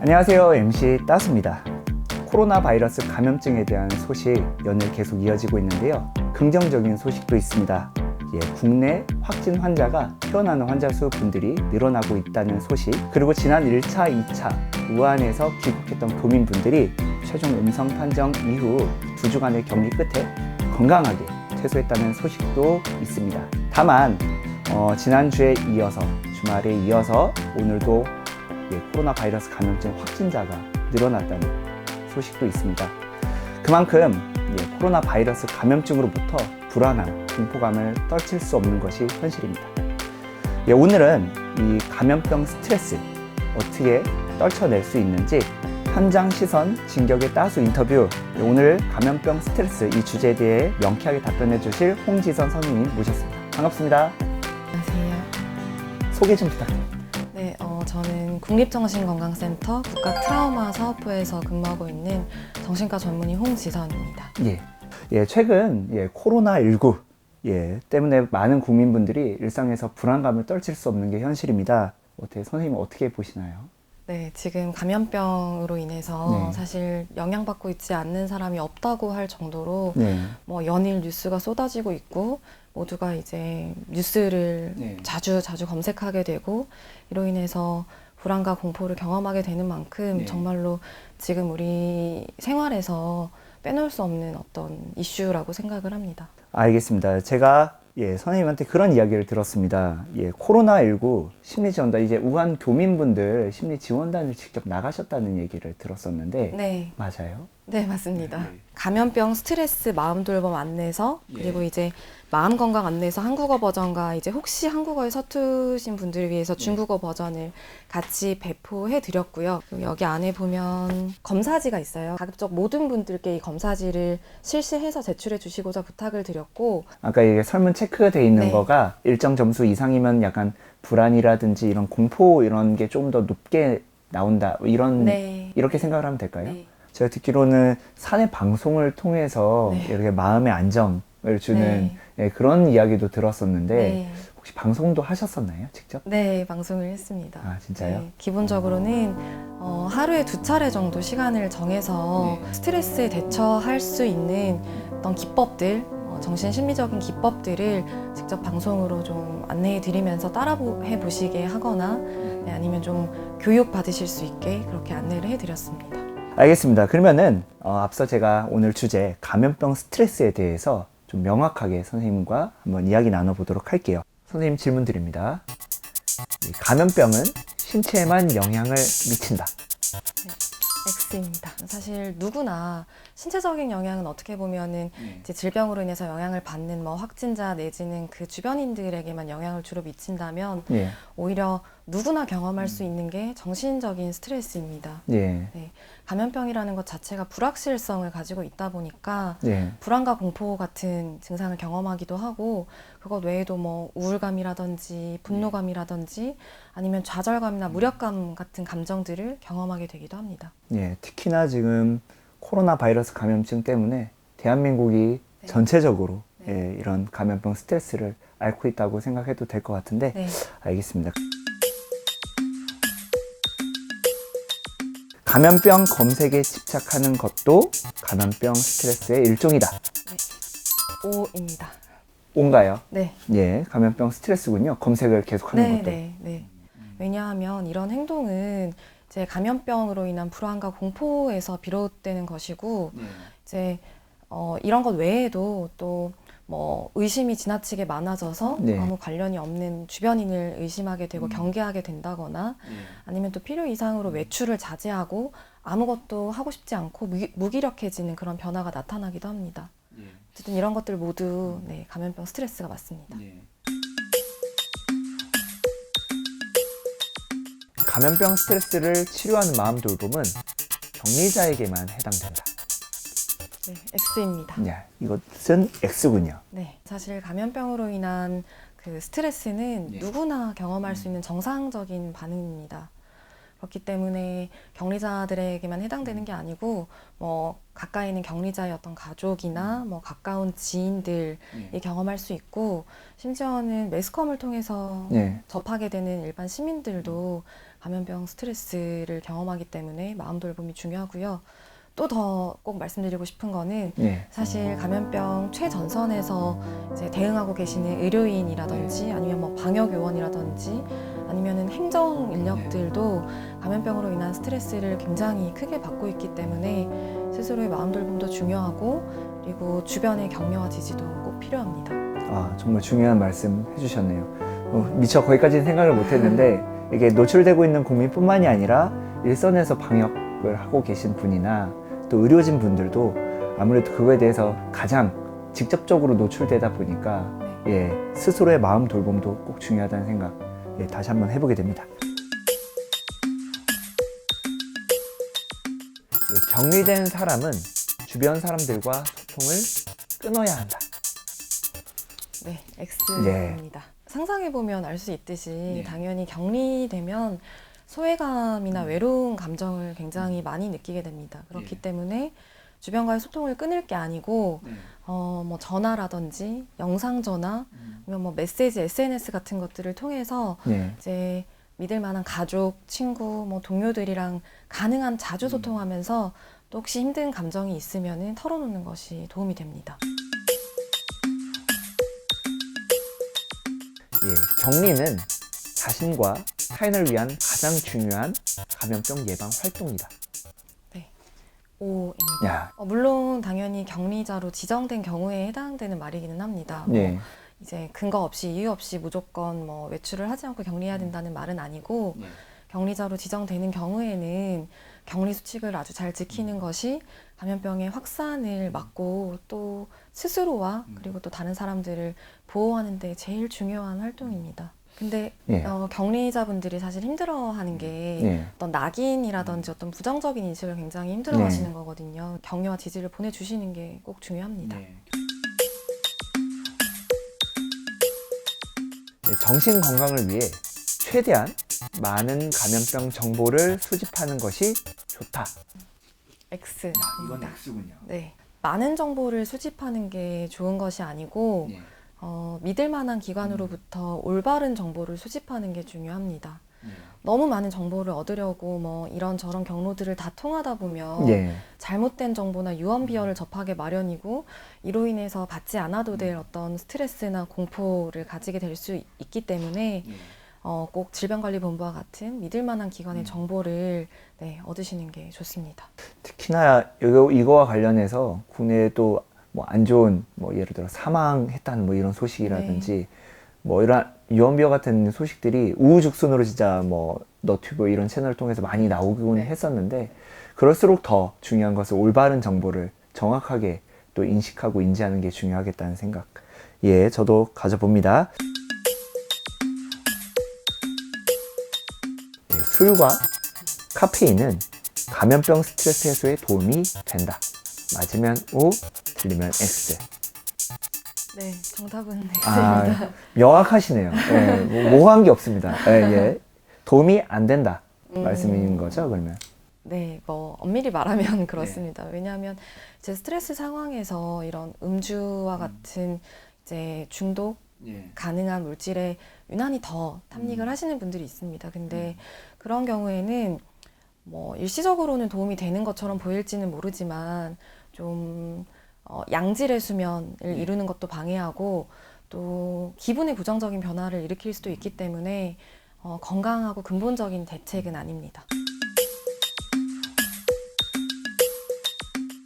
안녕하세요. MC 따스입니다. 코로나 바이러스 감염증에 대한 소식 연일 계속 이어지고 있는데요. 긍정적인 소식도 있습니다. 국내 확진 환자가 퇴원하는 환자 수 분들이 늘어나고 있다는 소식, 그리고 지난 1차, 2차 우한에서 귀국했던 교민분들이 최종 음성 판정 이후 2주간의 격리 끝에 건강하게 퇴소했다는 소식도 있습니다. 다만 지난주에 이어서 주말에 이어서 오늘도 코로나 바이러스 감염증 확진자가 늘어났다는 소식도 있습니다. 그만큼 코로나 바이러스 감염증으로부터 불안함, 공포감을 떨칠 수 없는 것이 현실입니다. 오늘은 이 감염병 스트레스 어떻게 떨쳐낼 수 있는지 현장 시선 진격의 따수 인터뷰, 오늘 감염병 스트레스 이 주제에 대해 명쾌하게 답변해 주실 홍지선 선생님 모셨습니다. 반갑습니다. 안녕하세요. 소개 좀 부탁드립니다. 네, 저는 국립정신건강센터 국가트라우마 사업부에서 근무하고 있는 정신과 전문의 홍지선입니다. 최근 코로나19 때문에 많은 국민분들이 일상에서 불안감을 떨칠 수 없는 게 현실입니다. 선생님은 어떻게 보시나요? 네, 지금 감염병으로 인해서 네. 사실 영향받고 있지 않는 사람이 없다고 할 정도로 네. 연일 뉴스가 쏟아지고 있고 모두가 이제 뉴스를 자주 검색하게 되고 이로 인해서 불안과 공포를 경험하게 되는 만큼 정말로 지금 우리 생활에서 빼놓을 수 없는 어떤 이슈라고 생각을 합니다. 알겠습니다. 제가 선생님한테 그런 이야기를 들었습니다. 코로나19 심리지원단, 이제 우한 교민분들 심리지원단을 직접 나가셨다는 얘기를 들었었는데 네. 맞아요? 네, 맞습니다. 감염병 스트레스 마음 돌봄 안내서, 그리고 이제 마음 건강 안내서 한국어 버전과 이제 혹시 한국어에 서투신 분들을 위해서 중국어 버전을 같이 배포해 드렸고요. 여기 안에 보면 검사지가 있어요. 가급적 모든 분들께 이 검사지를 실시해서 제출해 주시고자 부탁을 드렸고, 아까 이게 설문 체크가 돼 있는 거가 일정 점수 이상이면 약간 불안이라든지 이런 공포 이런 게 좀 더 높게 나온다, 이렇게 생각을 하면 될까요? 네. 제가 듣기로는 사내 방송을 통해서 이렇게 마음의 안정을 주는 그런 이야기도 들었었는데 혹시 방송도 하셨었나요? 직접? 네, 방송을 했습니다. 아, 진짜요? 네, 기본적으로는 하루에 2차례 정도 시간을 정해서 스트레스에 대처할 수 있는 어떤 기법들, 정신심리적인 기법들을 직접 방송으로 좀 안내해 드리면서 따라해 보시게 하거나 아니면 좀 교육 받으실 수 있게 그렇게 안내를 해 드렸습니다. 알겠습니다. 그러면은 앞서 제가 오늘 주제 감염병 스트레스에 대해서 좀 명확하게 선생님과 한번 이야기 나눠보도록 할게요. 선생님 질문 드립니다. 감염병은 신체에만 영향을 미친다. X입니다. 사실 누구나 신체적인 영향은 어떻게 보면은 이제 질병으로 인해서 영향을 받는 확진자 내지는 그 주변인들에게만 영향을 주로 미친다면 오히려 누구나 경험할 수 있는 게 정신적인 스트레스입니다. 감염병이라는 것 자체가 불확실성을 가지고 있다 보니까 불안과 공포 같은 증상을 경험하기도 하고, 그것 외에도 우울감이라든지 분노감이라든지 아니면 좌절감이나 무력감 같은 감정들을 경험하게 되기도 합니다. 특히나 지금 코로나 바이러스 감염증 때문에 대한민국이 전체적으로 이런 감염병 스트레스를 앓고 있다고 생각해도 될 것 같은데 알겠습니다. 감염병 검색에 집착하는 것도 감염병 스트레스의 일종이다. O입니다. O인가요? 네. 감염병 스트레스군요. 검색을 계속하는 것도. 왜냐하면 이런 행동은 이제 감염병으로 인한 불안과 공포에서 비롯되는 것이고, 이제 이런 것 외에도 또 의심이 지나치게 많아져서 아무 관련이 없는 주변인을 의심하게 되고 경계하게 된다거나 아니면 또 필요 이상으로 외출을 자제하고 아무것도 하고 싶지 않고 무기력해지는 그런 변화가 나타나기도 합니다. 어쨌든 이런 것들 모두 감염병 스트레스가 맞습니다. 감염병 스트레스를 치료하는 마음 돌봄은 격리자에게만 해당된다. X입니다. 이것은 X군요. 사실 감염병으로 인한 그 스트레스는 누구나 경험할 수 있는 정상적인 반응입니다. 그렇기 때문에 격리자들에게만 해당되는 게 아니고 가까이 있는 격리자의 어떤 가족이나 가까운 지인들이 경험할 수 있고, 심지어는 매스컴을 통해서 접하게 되는 일반 시민들도 감염병 스트레스를 경험하기 때문에 마음 돌봄이 중요하고요. 또 더 꼭 말씀드리고 싶은 거는 네. 사실 감염병 최전선에서 이제 대응하고 계시는 의료인이라든지 아니면 뭐 방역 요원이라든지 아니면은 행정 인력들도 감염병으로 인한 스트레스를 굉장히 크게 받고 있기 때문에 스스로의 마음 돌봄도 중요하고 그리고 주변의 격려와 지지도 꼭 필요합니다. 아, 정말 중요한 말씀 해주셨네요. 미처 거기까지는 생각을 못했는데 이게 노출되고 있는 국민뿐만이 아니라 일선에서 방역을 하고 계신 분이나 또 의료진 분들도 아무래도 그거에 대해서 가장 직접적으로 노출되다 보니까 예, 스스로의 마음 돌봄도 꼭 중요하다는 생각 예, 다시 한번 해보게 됩니다. 예, 격리된 사람은 주변 사람들과 소통을 끊어야 한다. 네, X입니다. 상상해보면 알 수 있듯이 당연히 격리되면 소외감이나 외로운 감정을 굉장히 많이 느끼게 됩니다. 그렇기 때문에 주변과의 소통을 끊을 게 아니고 뭐 전화라든지 영상 전화, 아니면 뭐 메시지, SNS 같은 것들을 통해서 이제 믿을 만한 가족, 친구, 뭐 동료들이랑 가능한 자주 소통하면서 또 혹시 힘든 감정이 있으면은 털어놓는 것이 도움이 됩니다. 예, 격리는 자신과 타인을 위한 가장 중요한 감염병 예방 활동이다. 네, O입니다. 야, 물론 당연히 격리자로 지정된 경우에 해당되는 말이기는 합니다. 네, 이제 근거 없이 이유 없이 무조건 뭐 외출을 하지 않고 격리해야 된다는 말은 아니고 격리자로 지정되는 경우에는 격리 수칙을 아주 잘 지키는 것이 감염병의 확산을 막고 또 스스로와 그리고 또 다른 사람들을 보호하는 데 제일 중요한 활동입니다. 근데 격리자분들이 사실 힘들어하는 게 어떤 낙인이라든지 어떤 부정적인 인식을 굉장히 힘들어하시는 거거든요. 격려와 지지를 보내주시는 게 꼭 중요합니다. 정신 건강을 위해 최대한 많은 감염병 정보를 수집하는 것이 좋다. X입니다. 이건 X군요. 네, 많은 정보를 수집하는 게 좋은 것이 아니고 믿을 만한 기관으로부터 올바른 정보를 수집하는 게 중요합니다. 너무 많은 정보를 얻으려고 뭐 이런저런 경로들을 다 통하다 보면 잘못된 정보나 유언 비어를 접하게 마련이고 이로 인해서 받지 않아도 될 어떤 스트레스나 공포를 가지게 될 수 있기 때문에 꼭 질병관리본부와 같은 믿을 만한 기관의 정보를 얻으시는 게 좋습니다. 특히나 이거와 관련해서 국내에 또 뭐 안 좋은 뭐 예를 들어 사망했다는 뭐 이런 소식이라든지 뭐 이런 유언비어 같은 소식들이 우후죽순으로 진짜 뭐 너튜브 이런 채널을 통해서 많이 나오곤 했었는데 그럴수록 더 중요한 것은 올바른 정보를 정확하게 또 인식하고 인지하는 게 중요하겠다는 생각 예 저도 가져봅니다. 예, 술과 카페인은 감염병 스트레스 해소에 도움이 된다. 맞으면 O, 틀리면 X. 네, 정답은 X입니다. 명확하시네요. 예, 뭐 모호한 게 없습니다. 예. 도움이 안 된다 말씀인 거죠, 그러면? 네, 뭐 엄밀히 말하면 그렇습니다. 왜냐하면 이제 스트레스 상황에서 이런 음주와 같은 이제 중독 가능한 물질에 유난히 더 탐닉을 하시는 분들이 있습니다. 근데 그런 경우에는 뭐 일시적으로는 도움이 되는 것처럼 보일지는 모르지만 좀 양질의 수면을 이루는 것도 방해하고 또 기분의 부정적인 변화를 일으킬 수도 있기 때문에 건강하고 근본적인 대책은 아닙니다.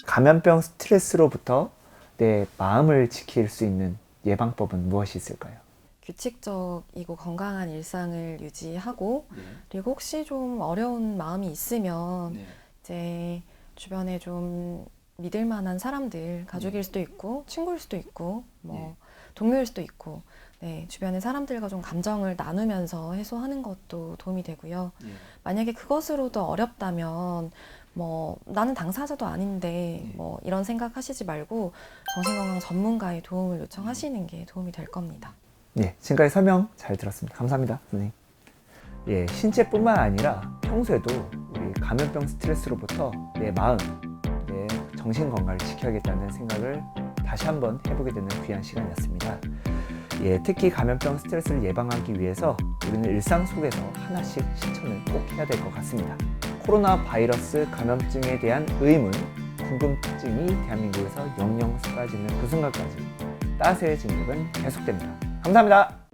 감염병 스트레스로부터 내 마음을 지킬 수 있는 예방법은 무엇이 있을까요? 규칙적이고 건강한 일상을 유지하고 그리고 혹시 좀 어려운 마음이 있으면 이제 주변에 좀 믿을 만한 사람들, 가족일 수도 있고 친구일 수도 있고 뭐 동료일 수도 있고 주변의 사람들과 좀 감정을 나누면서 해소하는 것도 도움이 되고요. 만약에 그것으로도 어렵다면 뭐 나는 당사자도 아닌데 뭐 이런 생각하시지 말고 정신건강 전문가의 도움을 요청하시는 게 도움이 될 겁니다. 지금까지 설명 잘 들었습니다. 감사합니다, 선생님. 신체뿐만 아니라 평소에도 우리 감염병 스트레스로부터 내 마음, 내 정신 건강을 지켜야겠다는 생각을 다시 한번 해보게 되는 귀한 시간이었습니다. 예, 특히 감염병 스트레스를 예방하기 위해서 우리는 일상 속에서 하나씩 실천을 꼭 해야 될 것 같습니다. 코로나 바이러스 감염증에 대한 의문, 궁금증이 대한민국에서 영영 사라지는 그 순간까지 따스의 진격은 계속됩니다. 감사합니다.